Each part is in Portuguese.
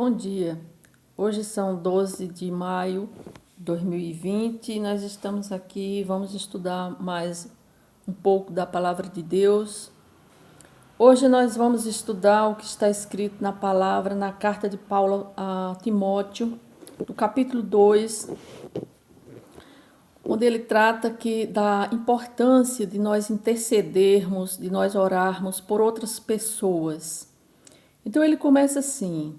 Bom dia. Hoje são 12 de maio de 2020 e nós estamos aqui, vamos estudar mais um pouco da palavra de Deus. Hoje nós vamos estudar o que está escrito na palavra, na carta de Paulo a Timóteo, do capítulo 2, onde ele trata da importância de nós intercedermos, de nós orarmos por outras pessoas. Então ele começa assim: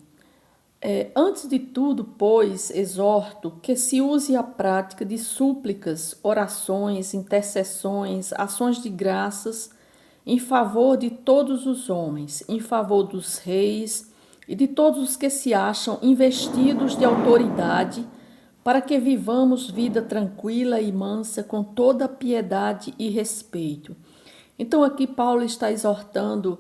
antes de tudo, pois, exorto que se use a prática de súplicas, orações, intercessões, ações de graças em favor de todos os homens, em favor dos reis e de todos os que se acham investidos de autoridade, para que vivamos vida tranquila e mansa com toda piedade e respeito. Então aqui Paulo está exortando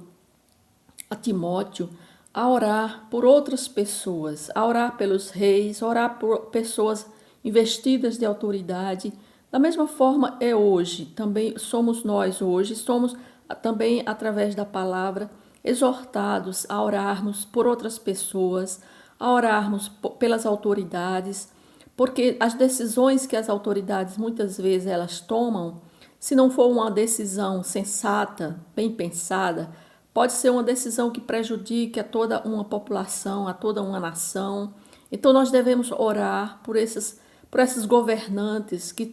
a Timóteo a orar por outras pessoas, a orar pelos reis, a orar por pessoas investidas de autoridade. Da mesma forma é hoje, também somos nós hoje, somos também através da palavra exortados a orarmos por outras pessoas, a orarmos pelas autoridades, porque as decisões que as autoridades muitas vezes elas tomam, se não for uma decisão sensata, bem pensada, pode ser uma decisão que prejudique a toda uma população, a toda uma nação. Então nós devemos orar por esses governantes que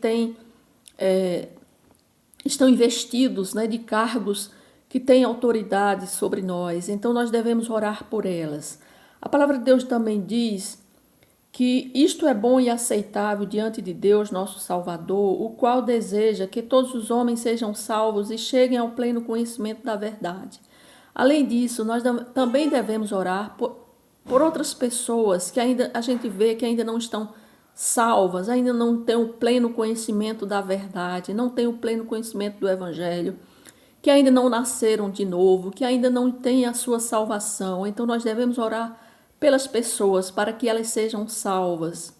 estão investidos, de cargos que têm autoridade sobre nós. Então nós devemos orar por elas. A palavra de Deus também diz que isto é bom e aceitável diante de Deus, nosso Salvador, o qual deseja que todos os homens sejam salvos e cheguem ao pleno conhecimento da verdade. Além disso, nós também devemos orar por outras pessoas que ainda a gente vê que ainda não estão salvas, ainda não têm o pleno conhecimento da verdade, não têm o pleno conhecimento do Evangelho, que ainda não nasceram de novo, que ainda não têm a sua salvação. Então nós devemos orar pelas pessoas para que elas sejam salvas.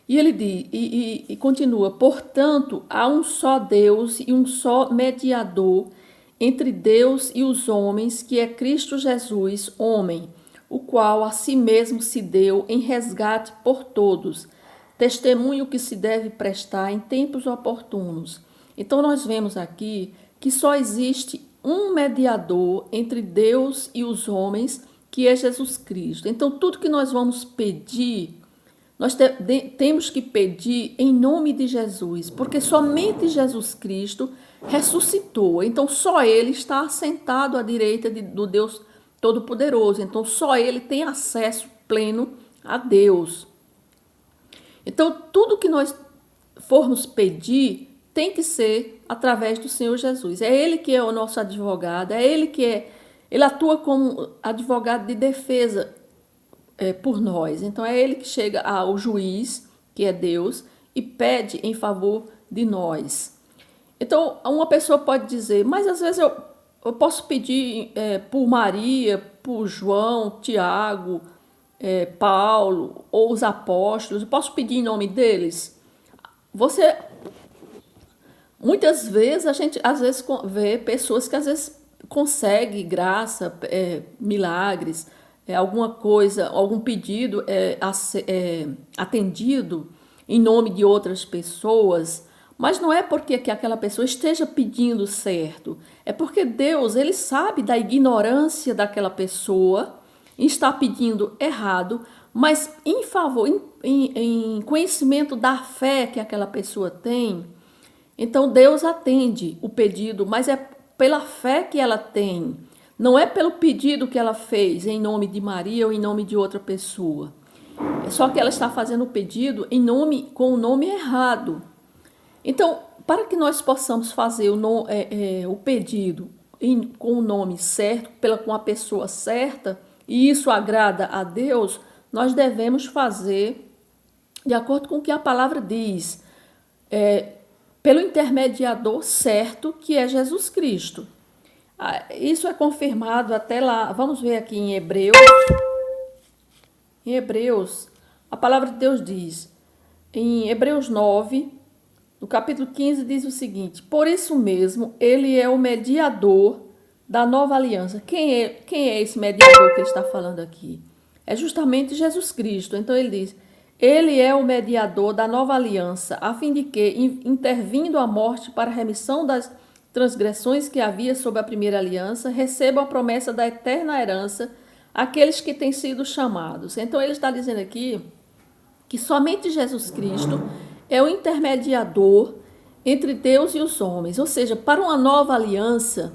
E ele diz, e continua: portanto, há um só Deus e um só mediador entre Deus e os homens, que é Cristo Jesus, homem, o qual a si mesmo se deu em resgate por todos, testemunho que se deve prestar em tempos oportunos. Então nós vemos aqui que só existe um mediador entre Deus e os homens, que é Jesus Cristo. Então tudo que nós vamos pedir, nós temos que pedir em nome de Jesus, porque somente Jesus Cristo ressuscitou. Então só Ele está assentado à direita do Deus Todo-Poderoso. Então só Ele tem acesso pleno a Deus. Então tudo que nós formos pedir tem que ser através do Senhor Jesus. É Ele que é o nosso advogado, é Ele Ele atua como advogado de defesa por nós. Então é Ele que chega ao juiz, que é Deus, e pede em favor de nós. Então uma pessoa pode dizer, mas às vezes eu posso pedir por Maria, por João, Tiago, Paulo ou os apóstolos, eu posso pedir em nome deles? Muitas vezes a gente às vezes vê pessoas que às vezes conseguem graça, milagres, alguma coisa, algum pedido atendido em nome de outras pessoas, mas não é porque que aquela pessoa esteja pedindo certo, é porque Deus, Ele sabe da ignorância daquela pessoa e está pedindo errado, mas em favor, em conhecimento da fé que aquela pessoa tem. Então Deus atende o pedido, mas é pela fé que ela tem. Não é pelo pedido que ela fez em nome de Maria ou em nome de outra pessoa. É só que ela está fazendo o pedido com o nome errado. Então, para que nós possamos fazer o pedido com o nome certo, com a pessoa certa, e isso agrada a Deus, nós devemos fazer de acordo com o que a palavra diz, pelo intermediador certo, que é Jesus Cristo. Isso é confirmado até lá. Vamos ver aqui em Hebreus. Em Hebreus, a palavra de Deus diz, em Hebreus 9, no capítulo 15, diz o seguinte: por isso mesmo, ele é o mediador da nova aliança. Quem é esse mediador que ele está falando aqui? é justamente Jesus Cristo. Então ele diz: ele é o mediador da nova aliança, a fim de que, intervindo a morte para a remissão das transgressões que havia sob a primeira aliança, recebam a promessa da eterna herança aqueles que têm sido chamados. Então ele está dizendo aqui que somente Jesus Cristo é o intermediador entre Deus e os homens. Ou seja, para uma nova aliança,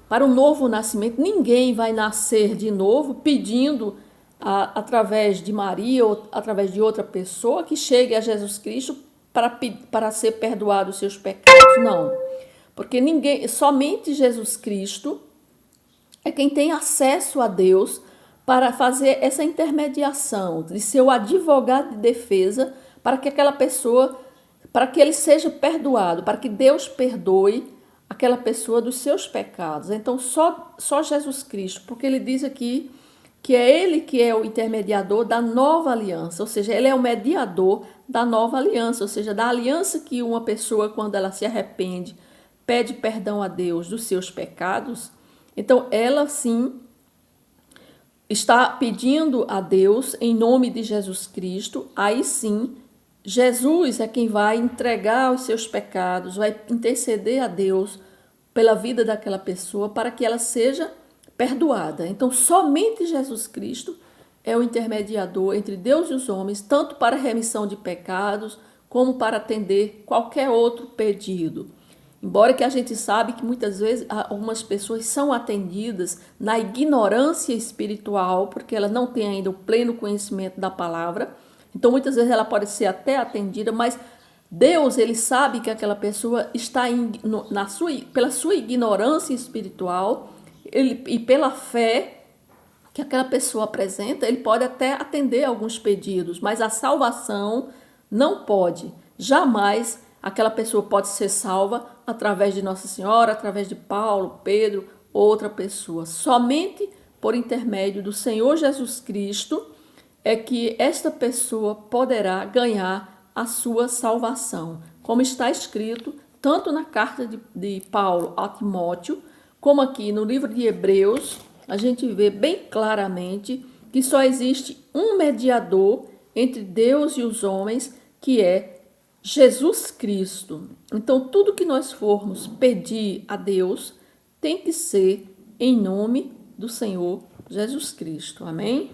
para um novo nascimento, ninguém vai nascer de novo pedindo através de Maria ou através de outra pessoa que chegue a Jesus Cristo para ser perdoado os seus pecados. Não, porque somente Jesus Cristo é quem tem acesso a Deus para fazer essa intermediação, de ser o advogado de defesa para que aquela pessoa, para que ele seja perdoado, para que Deus perdoe aquela pessoa dos seus pecados. Então, só Jesus Cristo, porque ele diz aqui que é ele que é o intermediador da nova aliança, ou seja, ele é o mediador da nova aliança, ou seja, da aliança que uma pessoa, quando ela se arrepende, pede perdão a Deus dos seus pecados. Então, ela sim está pedindo a Deus em nome de Jesus Cristo. Aí sim, Jesus é quem vai entregar os seus pecados, vai interceder a Deus pela vida daquela pessoa para que ela seja perdoada. Então, somente Jesus Cristo é o intermediador entre Deus e os homens, tanto para a remissão de pecados, como para atender qualquer outro pedido. Embora que a gente sabe que muitas vezes algumas pessoas são atendidas na ignorância espiritual, porque ela não tem ainda o pleno conhecimento da palavra. Então, muitas vezes ela pode ser até atendida, mas Deus, ele sabe que aquela pessoa está pela sua ignorância espiritual e pela fé que aquela pessoa apresenta, ele pode até atender alguns pedidos, mas a salvação não pode. Jamais aquela pessoa pode ser salva através de Nossa Senhora, através de Paulo, Pedro, outra pessoa. Somente por intermédio do Senhor Jesus Cristo é que esta pessoa poderá ganhar a sua salvação. Como está escrito tanto na carta de Paulo a Timóteo, como aqui no livro de Hebreus, a gente vê bem claramente que só existe um mediador entre Deus e os homens, que é Jesus Cristo. Então, tudo que nós formos pedir a Deus tem que ser em nome do Senhor Jesus Cristo. Amém?